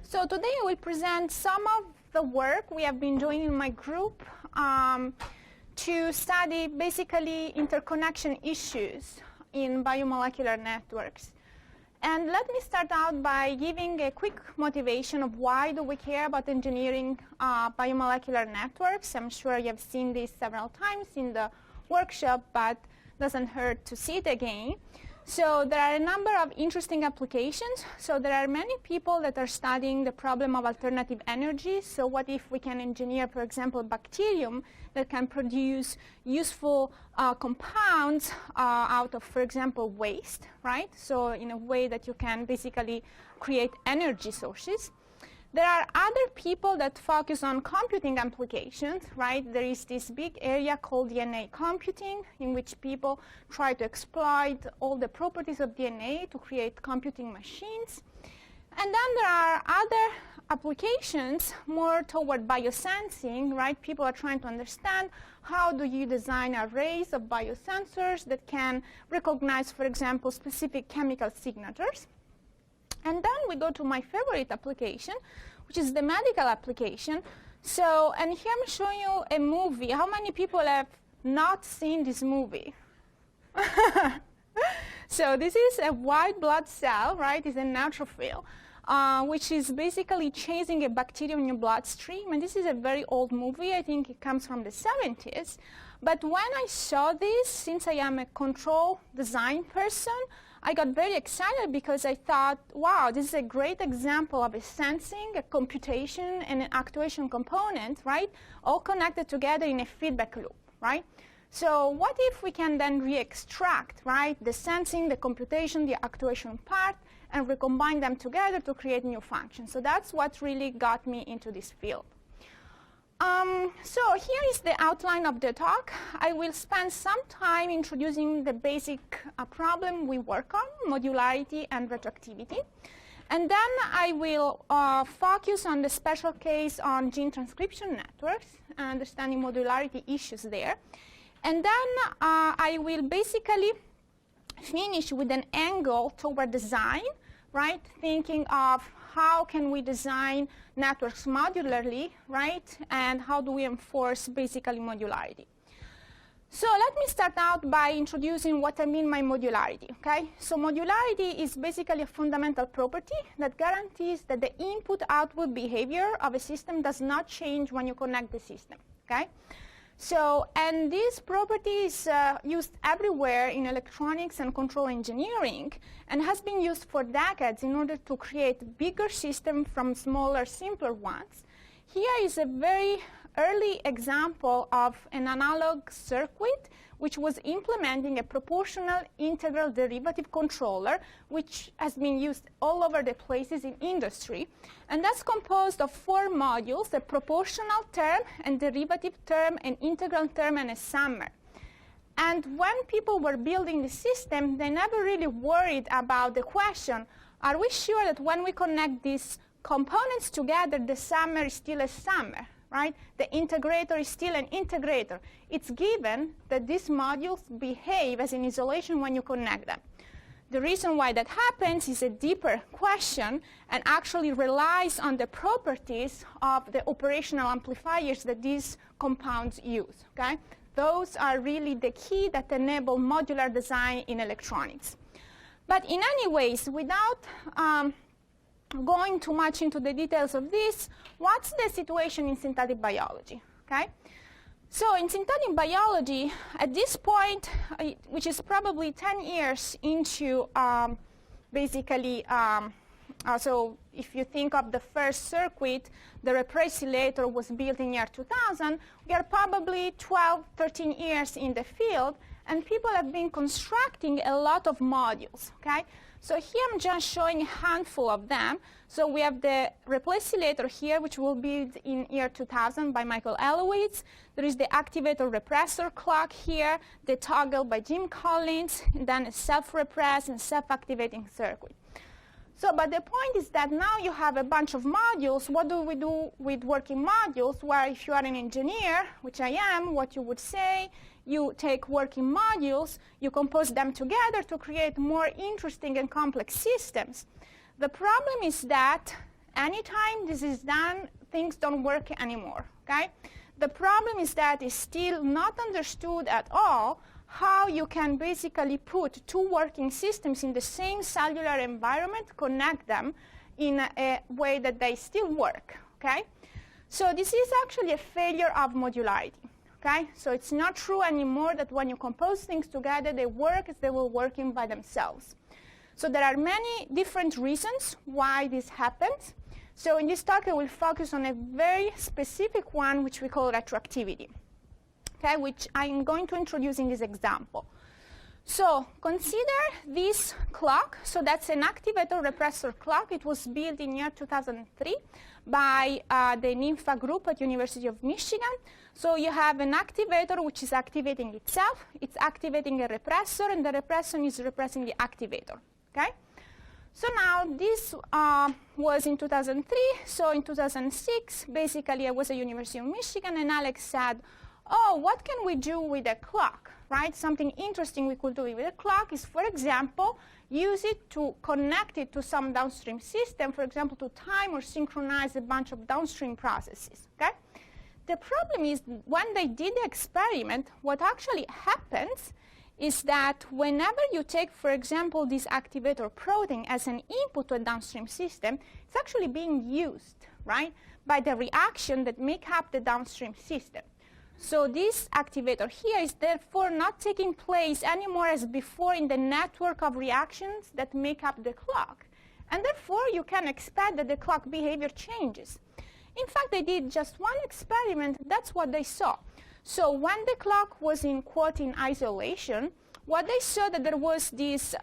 So today I will present some of the work we have been doing in my group to study basically interconnection issues in biomolecular networks. And let me start out by giving a quick motivation of why do we care about engineering biomolecular networks. I'm sure you have seen this several times in the workshop, but doesn't hurt to see it again. So there are a number of interesting applications. So there are many people that are studying the problem of alternative energy. So what if we can engineer, for example, bacterium that can produce useful compounds out of, for example, waste, right? So in a way that you can basically create energy sources. There are other people that focus on computing applications, right? There is this big area called DNA computing, in which people try to exploit all the properties of DNA to create computing machines. And then there are other applications more toward biosensing, right? People are trying to understand how do you design arrays of biosensors that can recognize, for example, specific chemical signatures. And then we go to my favorite application, which is the medical application. So, and here I'm showing you a movie. How many people have not seen this movie? So this is a white blood cell, right? It's a neutrophil, which is basically chasing a bacterium in your bloodstream. And this is a very old movie. I think it comes from the 70s. But when I saw this, since I am a control design person, I got very excited because I thought, wow, this is a great example of a sensing, a computation, and an actuation component, right? All connected together in a feedback loop, right? So what if we can then re-extract, right, the sensing, the computation, the actuation part, and recombine them together to create new functions? So that's what really got me into this field. So here is the outline of the talk. I will spend some time introducing the basic problem we work on, modularity and retroactivity. And then I will focus on the special case on gene transcription networks, understanding modularity issues there. And then I will basically finish with an angle toward design, right? Thinking of how can we design networks modularly, right? And how do we enforce basically modularity? So let me start out by introducing what I mean by modularity, okay? So modularity is basically a fundamental property that guarantees that the input-output behavior of a system does not change when you connect the system, okay? So, and this property is used everywhere in electronics and control engineering and has been used for decades in order to create bigger systems from smaller, simpler ones. Here is a very early example of an analog circuit which was implementing a proportional integral derivative controller, which has been used all over the places in industry. And that's composed of 4 modules, a proportional term, and derivative term, an integral term, and a summer. And when people were building the system, they never really worried about the question, are we sure that when we connect these components together, the summer is still a summer? Right? The integrator is still an integrator. It's given that these modules behave as an isolation when you connect them. The reason why that happens is a deeper question and actually relies on the properties of the operational amplifiers that these compounds use. Okay? Those are really the key that enable modular design in electronics. But in any ways, without going too much into the details of this, what's the situation in synthetic biology? Okay? So in synthetic biology, at this point, which is probably 10 years into so if you think of the first circuit, the repressilator was built in year 2000, we are probably 12, 13 years in the field, and people have been constructing a lot of modules, okay? So here I'm just showing a handful of them. So we have the repressilator here, which will be built in year 2000 by Michael Elowitz. There is the activator repressor clock here, the toggle by Jim Collins, and then a self-repress and self-activating circuit. So, but the point is that now you have a bunch of modules. What do we do with working modules? Where if you are an engineer, which I am, what you would say, you take working modules, you compose them together to create more interesting and complex systems. The problem is that anytime this is done, things don't work anymore, okay? The problem is that it's still not understood at all how you can basically put two working systems in the same cellular environment, connect them in a way that they still work, okay? So this is actually a failure of modularity, okay? So it's not true anymore that when you compose things together, they work as they were working by themselves. So there are many different reasons why this happens. So in this talk, I will focus on a very specific one, which we call retroactivity, okay, which I'm going to introduce in this example. So consider this clock. So that's an activator repressor clock. It was built in year 2003 by the NIMFA group at University of Michigan. So you have an activator which is activating itself. It's activating a repressor, and the repressor is repressing the activator, okay? So now this was in 2003. So in 2006, basically I was at University of Michigan, and Alex said, oh, what can we do with a clock, right? Something interesting we could do with a clock is, for example, use it to connect it to some downstream system, for example, to time or synchronize a bunch of downstream processes, okay? The problem is when they did the experiment, what actually happens is that whenever you take, for example, this activator protein as an input to a downstream system, it's actually being used, right, by the reaction that make up the downstream system. So this activator here is therefore not taking place anymore as before in the network of reactions that make up the clock. And therefore, you can expect that the clock behavior changes. In fact, they did just one experiment. That's what they saw. So when the clock was in, quote, in isolation, what they saw that there was this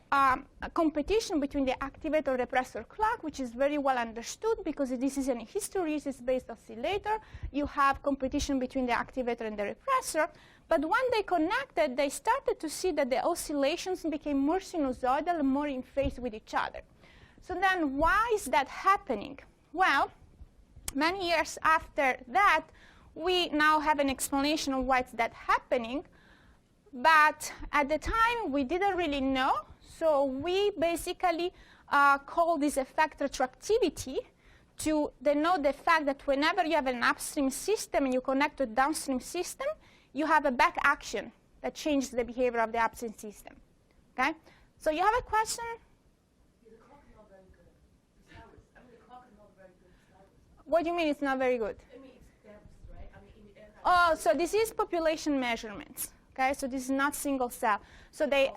competition between the activator repressor clock, which is very well understood because this is an hysteresis-based oscillator. You have competition between the activator and the repressor. But when they connected, they started to see that the oscillations became more sinusoidal and more in phase with each other. So then why is that happening? Well, many years after that, we now have an explanation of why it's that happening. But at the time, we didn't really know. So we basically call this effect retroactivity to denote the fact that whenever you have an upstream system and you connect to a downstream system, you have a back action that changes the behavior of the upstream system. Okay? So you have a question? The clock is not very good. The clock is not very good. What do you mean it's not very good? I mean, it's dense, right? I mean, in the end. Oh, so this is population measurements. Okay, so this is not single cell. So they.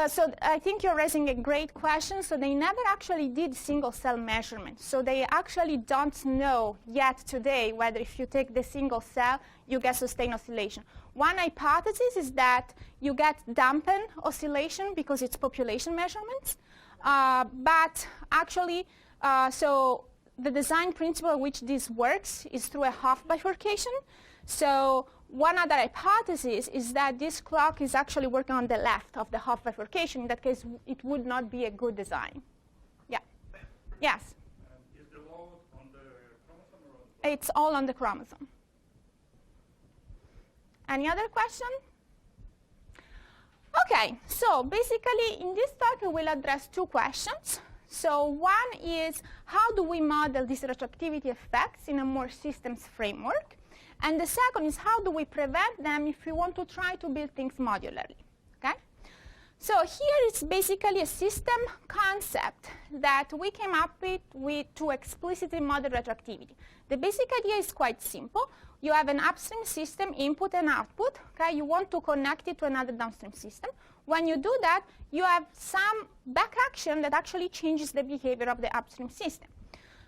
So I think you're raising a great question. So they never actually did single cell measurements. So they actually don't know yet today whether if you take the single cell, you get sustained oscillation. One hypothesis is that you get dampened oscillation because it's population measurements. But actually, so the design principle which this works is through a half bifurcation. So one other hypothesis is that this clock is actually working on the left of the half bifurcation. In that case, it would not be a good design. Yeah. Yes? Is the load on the chromosome or on the It's all on the chromosome. Any other question? OK, so basically, in this talk, we will address two questions. So one is, how do we model these retroactivity effects in a more systems framework? And the second is, how do we prevent them if we want to try to build things modularly? Okay? So here it's basically a system concept that we came up with to explicitly model retroactivity. The basic idea is quite simple. You have an upstream system, input and output. Okay? You want to connect it to another downstream system. When you do that, you have some back action that actually changes the behavior of the upstream system.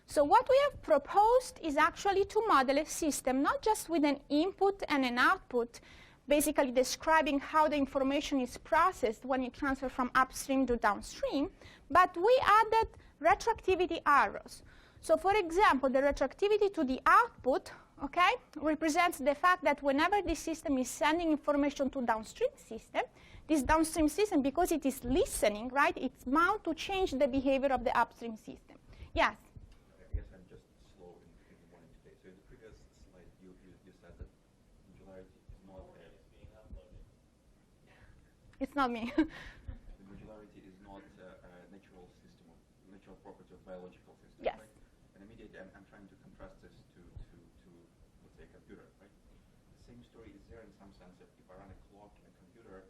So what we have proposed is actually to model a system not just with an input and an output, basically describing how the information is processed when you transfer from upstream to downstream, but we added retroactivity arrows. So for example, the retroactivity to the output, okay, represents the fact that whenever this system is sending information to downstream system, this downstream system, because it is listening, right, it's bound to change the behavior of the upstream system. Yes? It's not me. The modularity is not a natural system, natural property of biological system, Yes. right? And immediately I'm trying to contrast this to let's say, a computer, right? The same story is there in some sense that if I run a clock in a computer,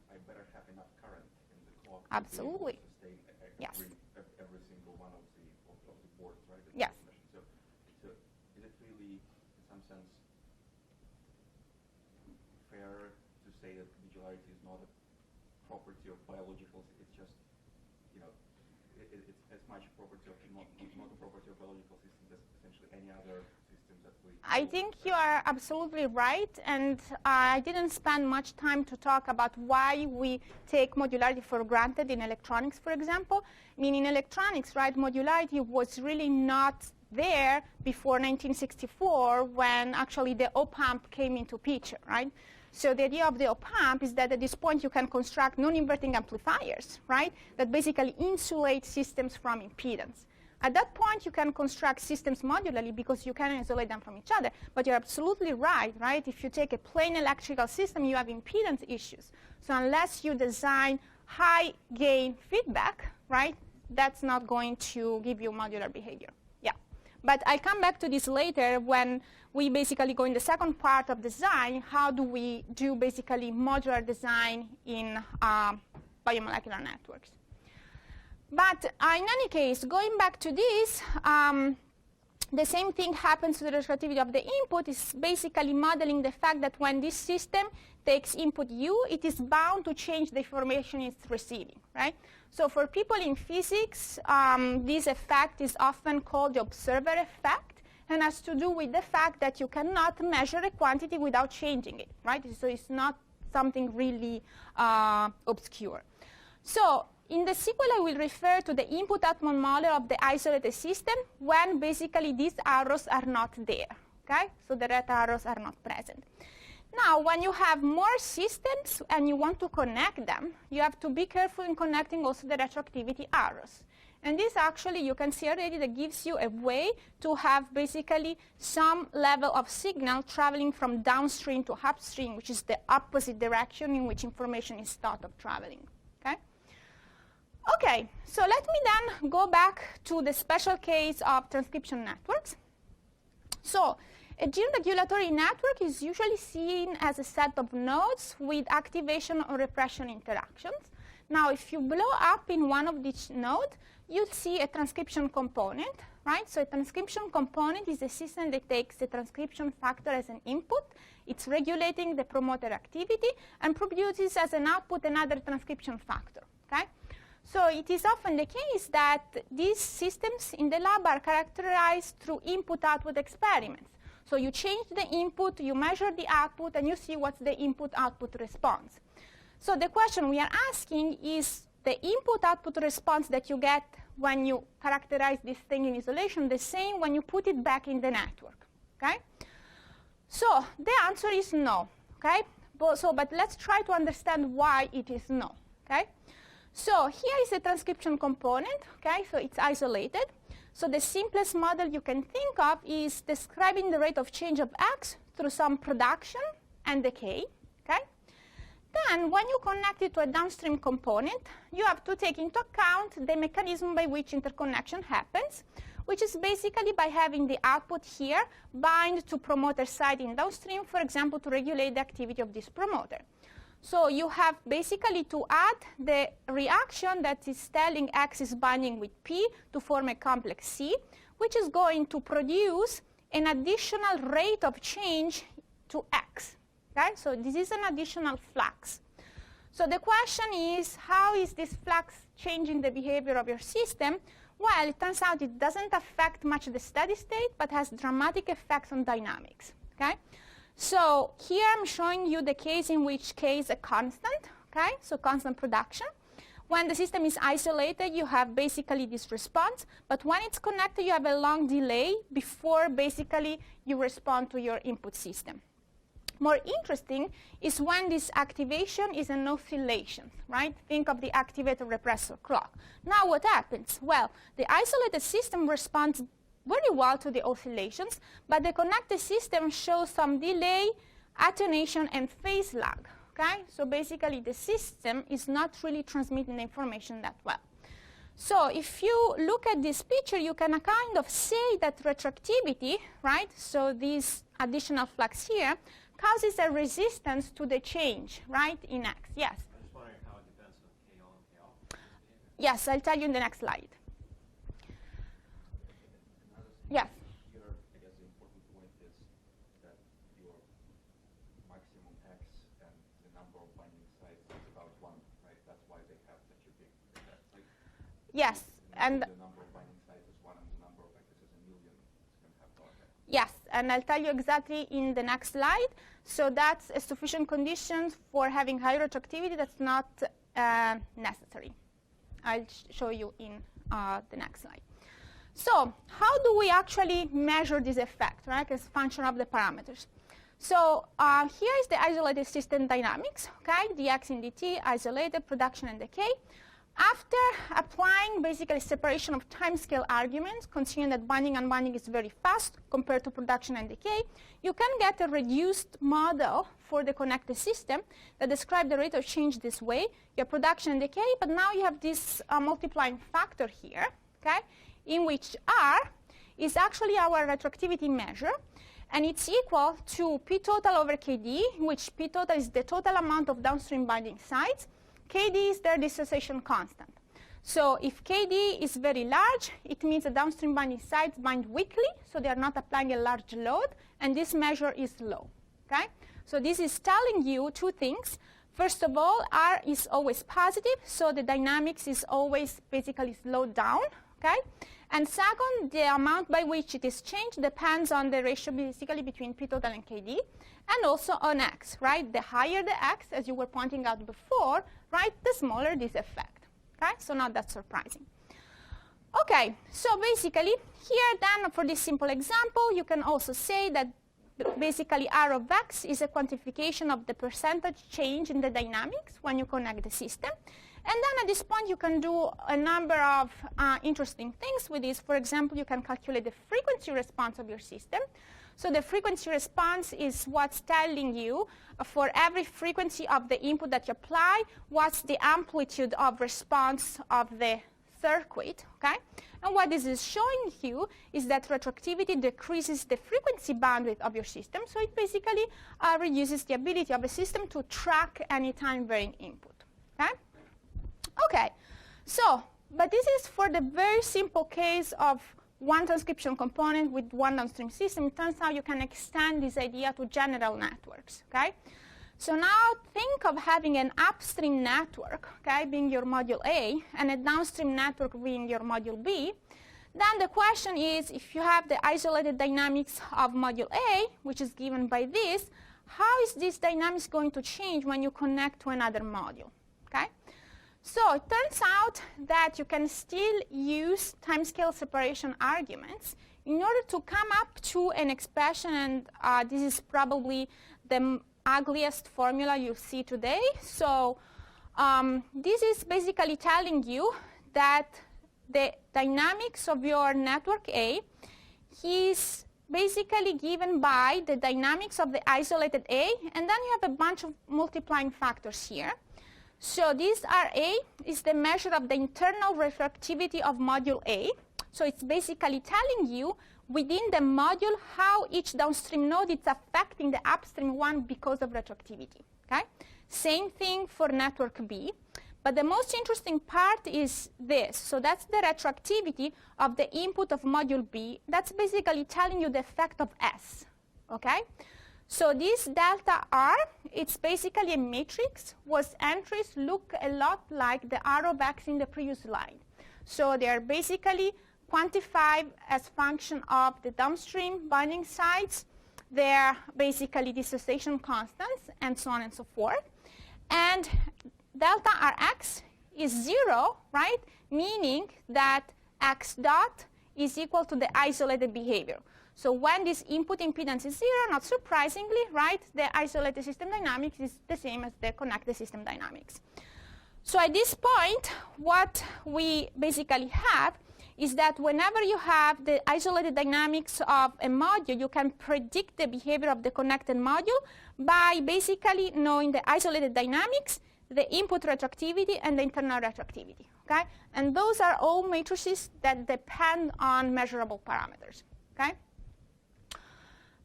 I better have enough current in the clock Absolutely. to sustain Yes. every single one of the boards, right? Yes. So is it really, in some sense, fair to say that modularity is not a property of biologicals? It's just, it's as much property of not a property of biological systems as essentially any other system that we. I think you are absolutely right, and I didn't spend much time to talk about why we take modularity for granted in electronics, for example. I mean, in electronics, right, modularity was really not there before 1964 when actually the op-amp came into picture, right? So the idea of the op-amp is that at this point you can construct non-inverting amplifiers, right, that basically insulate systems from impedance. At that point, you can construct systems modularly because you can isolate them from each other. But you're absolutely right, right? If you take a plain electrical system, you have impedance issues. So unless you design high gain feedback, right, that's not going to give you modular behavior. Yeah. But I'll come back to this later when we basically go in the second part of design. How do we do basically modular design in biomolecular networks? But in any case, going back to this, the same thing happens to the retroactivity of the input. Is basically modeling the fact that when this system takes input U, it is bound to change the information it's receiving, right? So for people in physics, this effect is often called the observer effect and has to do with the fact that you cannot measure a quantity without changing it, right? So it's not something really obscure. So in the sequel, I will refer to the input-output model of the isolated system when basically these arrows are not there, okay? So the red arrows are not present. Now, when you have more systems and you want to connect them, you have to be careful in connecting also the retroactivity arrows. And this actually, you can see already, that gives you a way to have basically some level of signal traveling from downstream to upstream, which is the opposite direction in which information is thought of traveling, okay? Okay, so let me then go back to the special case of transcription networks. So a gene regulatory network is usually seen as a set of nodes with activation or repression interactions. Now, if you blow up in one of these nodes, you'll see a transcription component, right? So a transcription component is a system that takes the transcription factor as an input. It's regulating the promoter activity and produces as an output another transcription factor, okay? So it is often the case that these systems in the lab are characterized through input-output experiments. So you change the input, you measure the output, and you see what's the input-output response. So the question we are asking is the input-output response that you get when you characterize this thing in isolation the same when you put it back in the network, okay? So the answer is no, okay? But let's try to understand why it is no, okay? So here is a transcription component, okay? So it's isolated. So the simplest model you can think of is describing the rate of change of X through some production and decay, okay? Then when you connect it to a downstream component, you have to take into account the mechanism by which interconnection happens, which is basically by having the output here bind to promoter side in downstream, for example, to regulate the activity of this promoter. So you have basically to add the reaction that is telling X is binding with P to form a complex C, which is going to produce an additional rate of change to X. Okay? So this is an additional flux. So the question is, how is this flux changing the behavior of your system? Well, it turns out it doesn't affect much the steady state, but has dramatic effects on dynamics. Okay? So here I'm showing you the case in which case a constant, okay? So constant production. When the system is isolated, you have basically this response. But when it's connected, you have a long delay before basically you respond to your input system. More interesting is when this activation is an oscillation, right? Think of the activator-repressor clock. Now what happens? Well, the isolated system responds very well to the oscillations, but the connected system shows some delay, attenuation, and phase lag, okay? So basically, the system is not really transmitting the information that well. So if you look at this picture, you can kind of say that retroactivity, right, so this additional flux here, causes a resistance to the change, right, in X. Yes? I'm just wondering how it depends on K on, K off. Yes, I'll tell you in the next slide. Yes? Here, I guess the important point is that your maximum X and the number of binding sites is about 1, right? That's why they have such a big effect. Like, Yes. And the number of binding sites is 1 and the number of X's is a million. It's going to have no effect. yes, and I'll tell you exactly in the next slide. So that's a sufficient condition for having high retroactivity. That's not necessary. I'll show you in the next slide. So how do we actually measure this effect, right, as a function of the parameters? So here is the isolated system dynamics, okay, dx in dt, isolated, production and decay. After applying basically separation of timescale arguments, considering that binding and unbinding is very fast compared to production and decay, you can get a reduced model for the connected system that describes the rate of change this way. You have production and decay, but now you have this multiplying factor here, okay, in which R is actually our retroactivity measure, and it's equal to P total over KD, in which P total is the total amount of downstream binding sites. KD is their dissociation constant. So if KD is very large, it means the downstream binding sites bind weakly, so they are not applying a large load, and this measure is low, okay? So this is telling you two things. First of all, R is always positive, so the dynamics is always basically slowed down, okay? And second, the amount by which it is changed depends on the ratio basically between P total and KD, and also on X, right? The higher the X, as you were pointing out before, right, the smaller this effect, okay? So not that surprising. Okay, so basically here then for this simple example, you can also say that basically R of X is a quantification of the percentage change in the dynamics when you connect the system. And then at this point, you can do a number of interesting things with this. For example, you can calculate the frequency response of your system. So the frequency response is what's telling you for every frequency of the input that you apply, what's the amplitude of response of the circuit, okay? And what this is showing you is that retroactivity decreases the frequency bandwidth of your system. So it basically reduces the ability of the system to track any time varying input, okay? Okay, so, but this is for the very simple case of one transcription component with one downstream system. It turns out you can extend this idea to general networks, okay? So now think of having an upstream network, okay, being your module A, and a downstream network being your module B. Then the question is, if you have the isolated dynamics of module A, which is given by this, how is this dynamics going to change when you connect to another module, okay? So it turns out that you can still use timescale separation arguments in order to come up to an expression, and this is probably the ugliest formula you see today. So this is basically telling you that the dynamics of your network A is basically given by the dynamics of the isolated A, and then you have a bunch of multiplying factors here. So this RA is the measure of the internal refractivity of module A. So it's basically telling you within the module how each downstream node is affecting the upstream one because of retroactivity, okay? Same thing for network B. But the most interesting part is this. So that's the retroactivity of the input of module B. That's basically telling you the effect of S, okay? So this delta R, it's basically a matrix whose entries look a lot like the R of X in the previous slide. So they are basically quantified as function of the downstream binding sites. They're basically dissociation constants, and so on and so forth. And delta Rx is 0, right? Meaning that X dot is equal to the isolated behavior. So when this input impedance is 0, not surprisingly, right, the isolated system dynamics is the same as the connected system dynamics. So at this point, what we basically have is that whenever you have the isolated dynamics of a module, you can predict the behavior of the connected module by basically knowing the isolated dynamics the input retroactivity, and the internal retroactivity. Okay? And those are all matrices that depend on measurable parameters. Okay?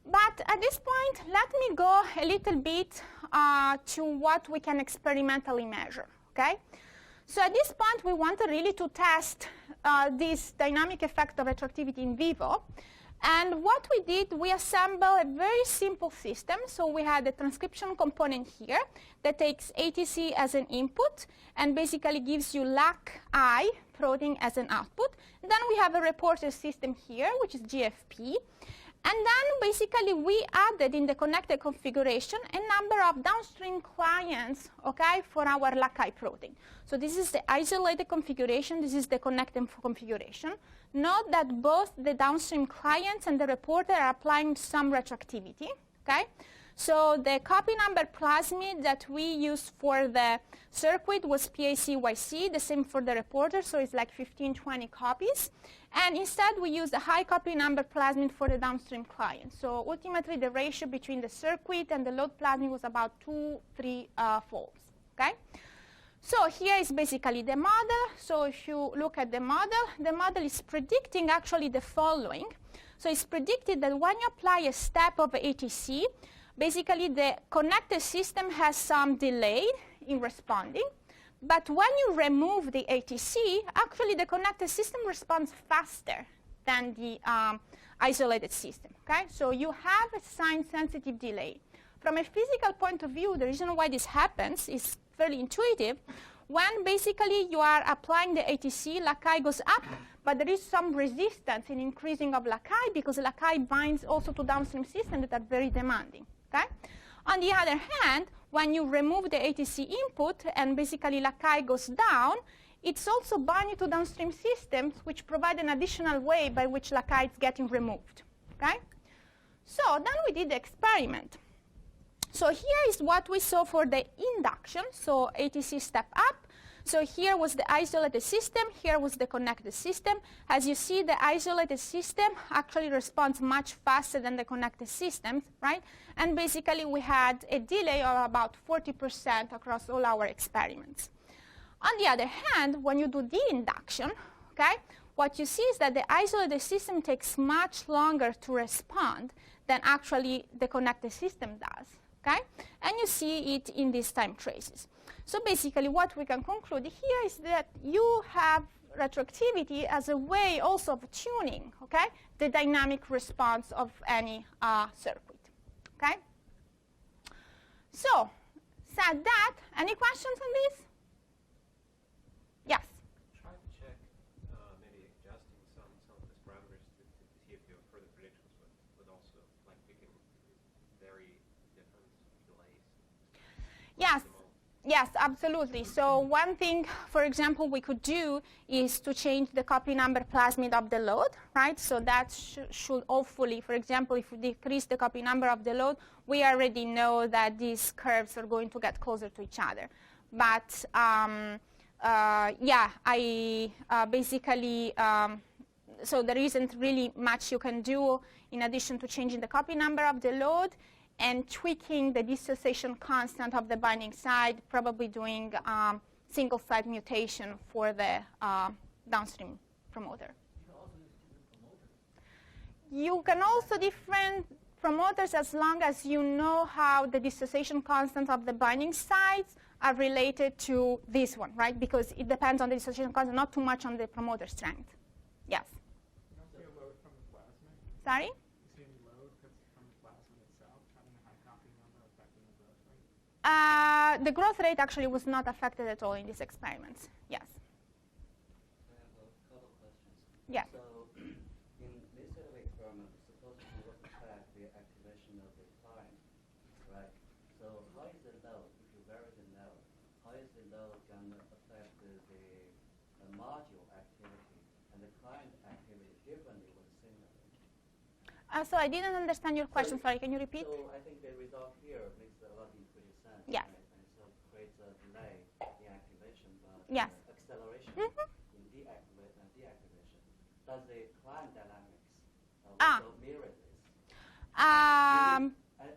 But at this point, let me go a little bit to what we can experimentally measure. Okay? So at this point, we wanted really to test this dynamic effect of retroactivity in vivo. And what we did, we assembled a very simple system. So we had a transcription component here that takes ATC as an input and basically gives you LAC-I protein as an output. And then we have a reporter system here, which is GFP. And then basically we added in the connected configuration a number of downstream clients, okay, for our LAC-I protein. So this is the isolated configuration. This is the connected configuration. Note that both the downstream clients and the reporter are applying some retroactivity, okay? So the copy number plasmid that we used for the circuit was PAC-YC, the same for the reporter, so it's like 15, 20 copies. And instead, we used a high copy number plasmid for the downstream client. So ultimately, the ratio between the circuit and the load plasmid was about 2-3 folds, okay? So here is basically the model. So if you look at the model is predicting actually the following. So it's predicted that when you apply a step of ATC, basically the connected system has some delay in responding. But when you remove the ATC, actually the connected system responds faster than the isolated system. Okay? So you have a sign-sensitive delay. From a physical point of view, the reason why this happens is fairly intuitive. When basically you are applying the ATC, LAC-I goes up, but there is some resistance in increasing of LAC-I because LAC-I binds also to downstream systems that are very demanding. Okay? On the other hand, when you remove the ATC input and basically LAC-I goes down, it's also binding to downstream systems, which provide an additional way by which LAC-I is getting removed. Okay? So then we did the experiment. So here is what we saw for the induction. So ATC step up. So here was the isolated system. Here was the connected system. As you see, the isolated system actually responds much faster than the connected systems, right? And basically, we had a delay of about 40% across all our experiments. On the other hand, when you do the induction, okay, what you see is that the isolated system takes much longer to respond than actually the connected system does. Okay? And you see it in these time traces. So basically what we can conclude here is that you have retroactivity as a way also of tuning, okay, the dynamic response of any circuit. Okay? So, said that, any questions on this? Yes? Try to check maybe adjusting some of these parameters to see if you have further predictions, but also like picking very different delays. Yes. Yes, absolutely. So one thing, for example, we could do is to change the copy number plasmid of the load, right? So that should hopefully, for example, if we decrease the copy number of the load, we already know that these curves are going to get closer to each other. But yeah, I basically, so there isn't really much you can do in addition to changing the copy number of the load and tweaking the dissociation constant of the binding site, probably doing single site mutation for the downstream promoter. You can also different promoters as long as you know how the dissociation constants of the binding sites are related to this one, right? Because it depends on the dissociation constant, not too much on the promoter strength. Yes? You don't see a load from the plasmid? Sorry? You see any load from the plasmid itself, having a high copy number affecting the growth rate? The growth rate actually was not affected at all in these experiments. Yes? I have a couple of questions. Yes. So, in this set of experiments, suppose you want to track the activation of the client, right? So, how is the load, if you vary the load, how is the load going to affect the module activity and the client activity differently or similarly? So I didn't understand your question. Sorry, can you repeat? So, I think the result here makes a lot of intuitive sense. Yes. Right? And so creates a delay in activation, but Yes. Acceleration in deactivation. Does the client dynamics also mirror this? I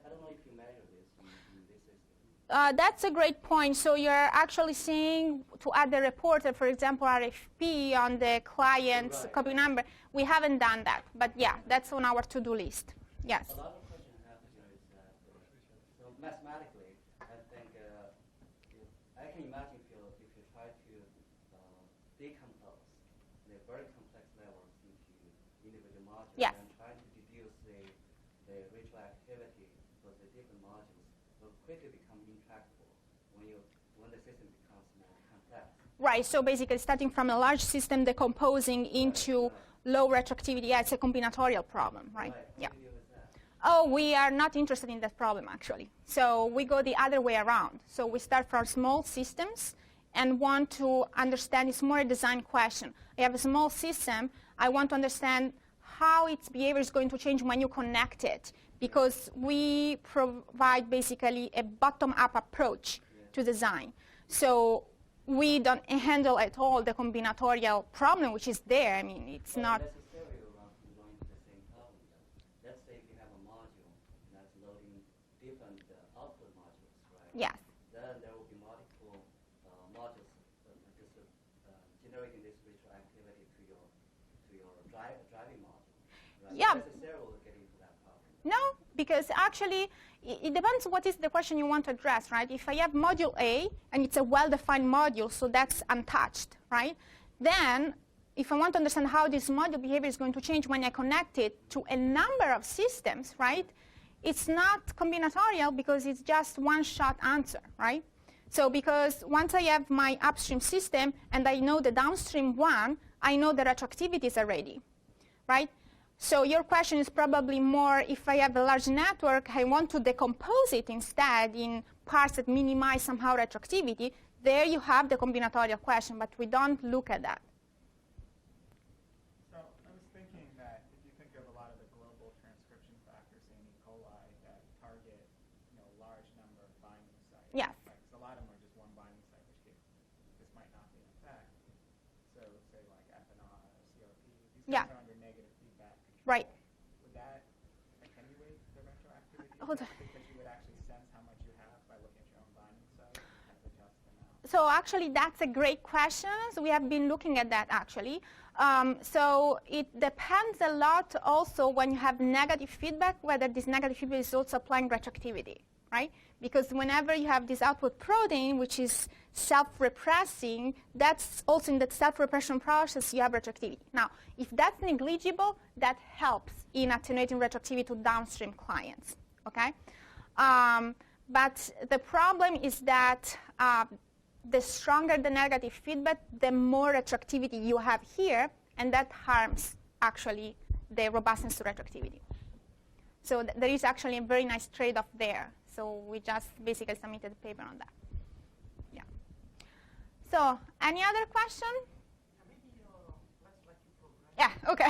don't know if you measure this in this system. That's a great point. So you're actually saying to add the reporter, for example, RFP on the client's copy number. We haven't done that, but yeah, that's on our to-do list. Yes. A lot of questions I have here is that, so mathematically, I think I can imagine if you try to decompose the very complex levels into individual modules Yes. and try to deduce the retroactivity for the different modules, will quickly become intractable when the system becomes more complex. Right, so basically starting from a large system, decomposing into low retroactivity, yeah, it's a combinatorial problem, right? Yeah. What do you do with that? Oh, we are not interested in that problem, actually. So we go the other way around. So we start from small systems and want to understand, it's more a design question. I have a small system, I want to understand how its behavior is going to change when you connect it, because we provide basically a bottom-up approach to design. So we don't handle at all the combinatorial problem, which is there. I mean, it's not. Necessarily going to the same problem. Let's say if you have a module that's loading different output modules, right? Yes. Then there will be multiple modules generating this retroactivity to your driving module. Right? Yeah. Necessarily will get into that problem. No, because actually it depends what is the question you want to address, right? If I have module A and it's a well-defined module, so that's untouched, right? Then if I want to understand how this module behavior is going to change when I connect it to a number of systems, right? It's not combinatorial because it's just one-shot answer, right? So because once I have my upstream system and I know the downstream one, I know the retroactivities already, right? So your question is probably more, if I have a large network, I want to decompose it instead in parts that minimize somehow retroactivity. There you have the combinatorial question, but we don't look at that. So I was thinking that if you think of a lot of the global transcription factors in E. coli that target, large number of binding sites. Yes. Right? 'Cause a lot of them are just one binding site, which this might not be an effect. So say like FNR or CRP, these Yeah. guys are under negative feedback control. Right. Would that attenuate the retroactivity? Hold on. Because you would actually sense how much you have by looking at your own binding site and adjust them out. So actually, that's a great question. So we have been looking at that, actually. So it depends a lot also when you have negative feedback, whether this negative feedback is also applying retroactivity, right? Because whenever you have this output protein, which is self-repressing, that's also in that self-repression process, you have retroactivity. Now, if that's negligible, that helps in attenuating retroactivity to downstream clients, okay? But the problem is that the stronger the negative feedback, the more retroactivity you have here, and that harms, actually, the robustness to retroactivity. So there is actually a very nice trade-off there. So we just basically submitted a paper on that. Yeah. So any other question? Yeah, OK.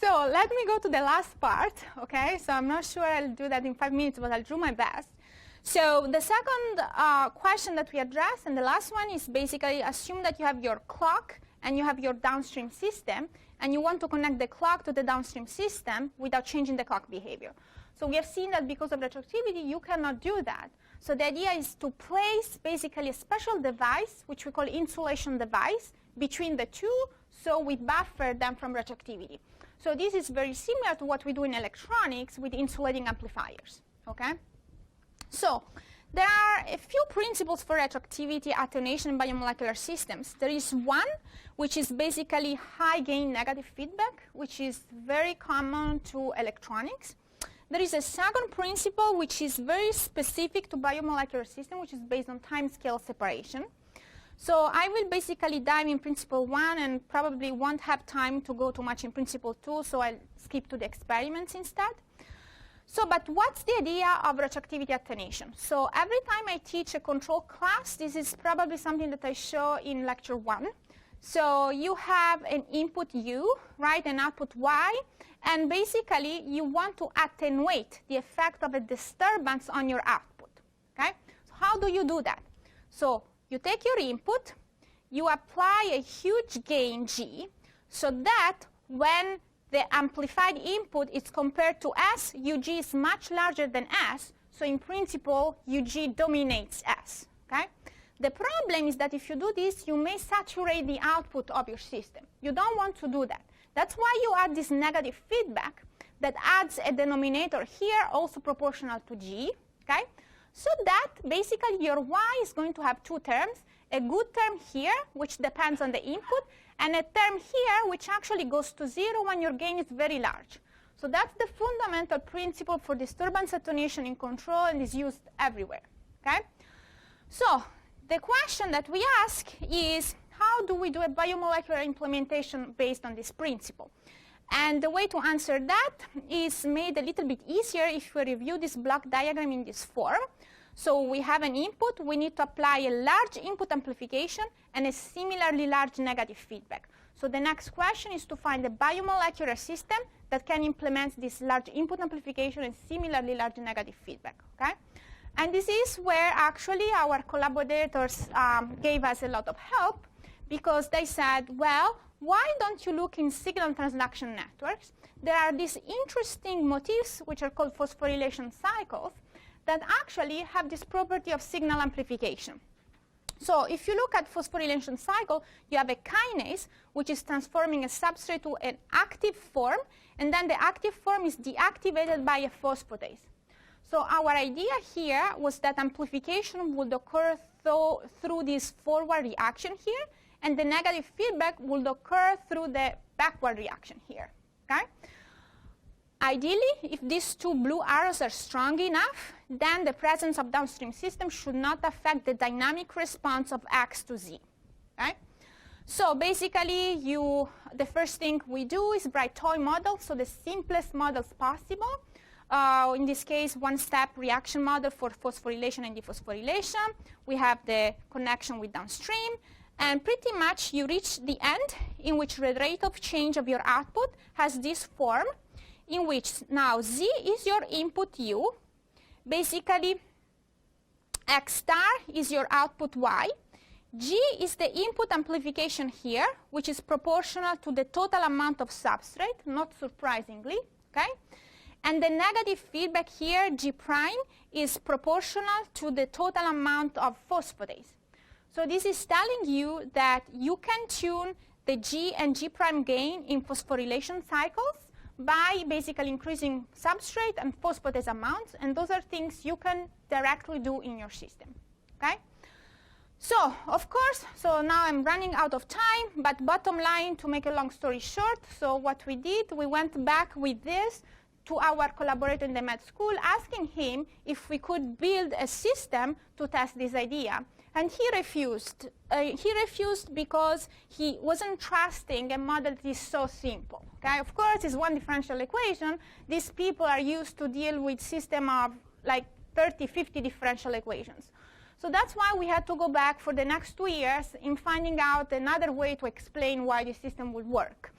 So let me go to the last part, OK? So I'm not sure I'll do that in 5 minutes, but I'll do my best. So the second question that we address, and the last one, is basically assume that you have your clock and you have your downstream system, and you want to connect the clock to the downstream system without changing the clock behavior. So we have seen that because of retroactivity, you cannot do that. So the idea is to place basically a special device, which we call insulation device, between the two, so we buffer them from retroactivity. So this is very similar to what we do in electronics with insulating amplifiers, okay? So there are a few principles for retroactivity attenuation in biomolecular systems. There is one, which is basically high-gain negative feedback, which is very common to electronics. There is a second principle, which is very specific to biomolecular system, which is based on time-scale separation. So I will basically dive in principle 1 and probably won't have time to go too much in principle 2, so I'll skip to the experiments instead. So, but what's the idea of retroactivity attenuation? So every time I teach a control class, this is probably something that I show in lecture 1. So you have an input U, right, an output Y, and basically you want to attenuate the effect of a disturbance on your output, okay? So how do you do that? So you take your input, you apply a huge gain G, so that when the amplified input is compared to S, UG is much larger than S, So in principle, UG dominates S. Okay? The problem is that if you do this, you may saturate the output of your system. You don't want to do that. That's why you add this negative feedback that adds a denominator here, also proportional to G. Okay? So that basically your Y is going to have two terms, a good term here, which depends on the input, and a term here, which actually goes to 0 when your gain is very large. So that's the fundamental principle for disturbance attenuation in control and is used everywhere. Okay? So the question that we ask is, how do we do a biomolecular implementation based on this principle? And the way to answer that is made a little bit easier if we review this block diagram in this form. So we have an input. We need to apply a large input amplification and a similarly large negative feedback. So the next question is to find a biomolecular system that can implement this large input amplification and similarly large negative feedback. Okay? And this is where actually our collaborators gave us a lot of help, because they said, well, why don't you look in signal transduction networks? There are these interesting motifs, which are called phosphorylation cycles, that actually have this property of signal amplification. So if you look at phosphorylation cycle, you have a kinase, which is transforming a substrate to an active form, and then the active form is deactivated by a phosphatase. So our idea here was that amplification would occur through this forward reaction here, and the negative feedback would occur through the backward reaction here. Okay? Ideally, if these two blue arrows are strong enough, then the presence of downstream systems should not affect the dynamic response of X to Z. Okay? So basically, the first thing we do is write toy models, so the simplest models possible. In this case, one-step reaction model for phosphorylation and dephosphorylation. We have the connection with downstream. And pretty much you reach the end in which the rate of change of your output has this form, in which now Z is your input U. Basically, X star is your output Y. G is the input amplification here, which is proportional to the total amount of substrate, not surprisingly. Okay? And the negative feedback here, G prime, is proportional to the total amount of phosphatase. So this is telling you that you can tune the G and G prime gain in phosphorylation cycles by basically increasing substrate and phosphatase amounts, and those are things you can directly do in your system. Okay? So, of course, so now I'm running out of time, but bottom line, to make a long story short, so what we did, we went back with this to our collaborator in the med school, asking him if we could build a system to test this idea. And he refused. He refused because he wasn't trusting a model that is so simple. Okay? Of course, it's one differential equation. These people are used to deal with system of like 30, 50 differential equations. So that's why we had to go back for the next 2 years in finding out another way to explain why the system would work.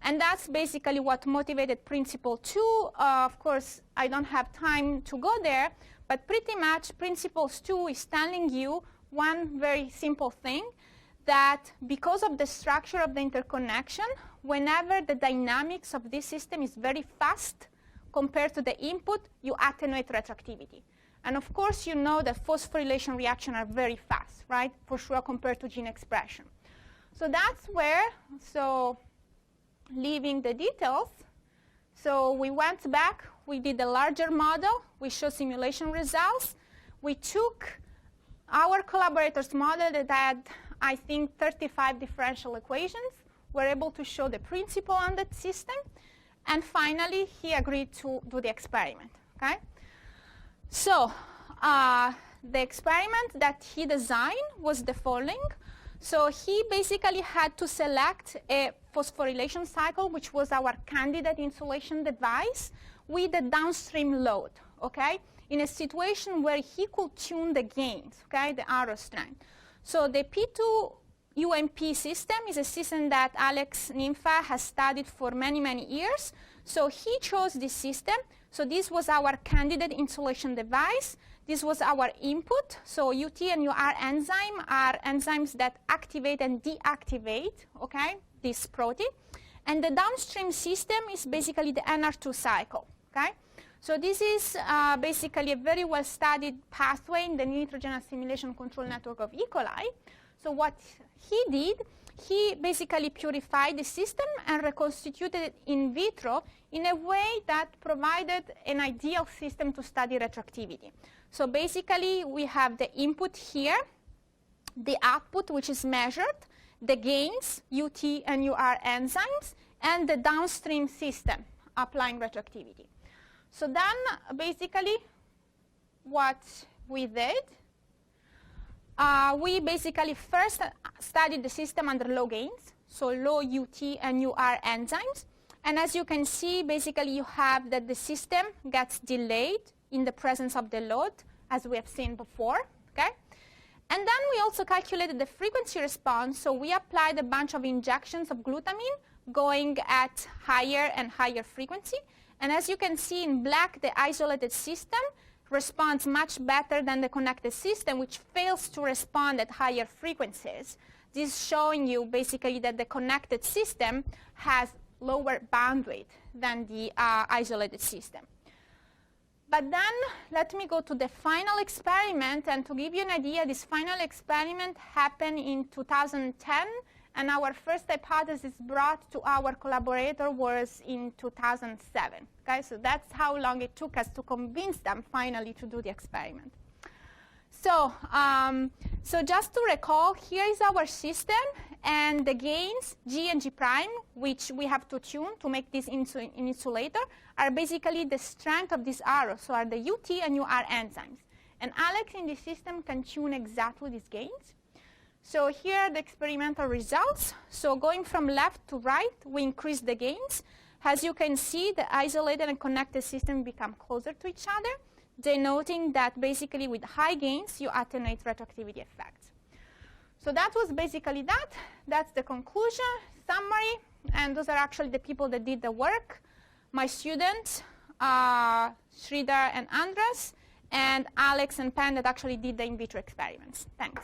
And that's basically what motivated Principle 2. Of course, I don't have time to go there, but pretty much Principles 2 is telling you one very simple thing, that because of the structure of the interconnection, whenever the dynamics of this system is very fast compared to the input, you attenuate retroactivity. And of course, you know that phosphorylation reactions are very fast, right? For sure, compared to gene expression. So that's where, so leaving the details, so we went back, we did a larger model, we showed simulation results. We took our collaborators' model that had, I think, 35 differential equations. We're able to show the principle on that system. And finally, he agreed to do the experiment. Okay? So the experiment that he designed was the following. So he basically had to select a phosphorylation cycle, which was our candidate insulation device, with a downstream load. Okay? In a situation where he could tune the gains, okay, the arrow strength. So the P2 UMP system is a system that Alex Nympha has studied for many, many years. So he chose this system. So this was our candidate insulation device. This was our input. So UT and UR enzyme are enzymes that activate and deactivate, okay, this protein. And the downstream system is basically the NR2 cycle, okay? So this is basically a very well-studied pathway in the nitrogen assimilation control network of E. coli. So what he did, he basically purified the system and reconstituted it in vitro in a way that provided an ideal system to study retroactivity. So basically, we have the input here, the output, which is measured, the gains, UT and UR enzymes, and the downstream system applying retroactivity. So then, basically, what we did, we basically first studied the system under low gains, so low UT and UR enzymes. And as you can see, basically, you have that the system gets delayed in the presence of the load, as we have seen before, okay? And then we also calculated the frequency response. So we applied a bunch of injections of glutamine going at higher and higher frequency. And as you can see in black, the isolated system responds much better than the connected system, which fails to respond at higher frequencies. This is showing you basically that the connected system has lower bandwidth than the isolated system. But then let me go to the final experiment. And to give you an idea, this final experiment happened in 2010. And our first hypothesis brought to our collaborator was in 2007. Okay, so that's how long it took us to convince them finally to do the experiment. So, so just to recall, here is our system. And the gains, G and G prime, which we have to tune to make this into an insulator, are basically the strength of this arrow, so are the UT and UR enzymes. And Alex in this system can tune exactly these gains. So here are the experimental results. So going from left to right, we increase the gains. As you can see, the isolated and connected system become closer to each other, denoting that basically with high gains, you attenuate retroactivity effects. So that was basically that. That's the conclusion, summary, and those are actually the people that did the work. My students, Sridhar and Andras, and Alex and Pen that actually did the in vitro experiments. Thanks.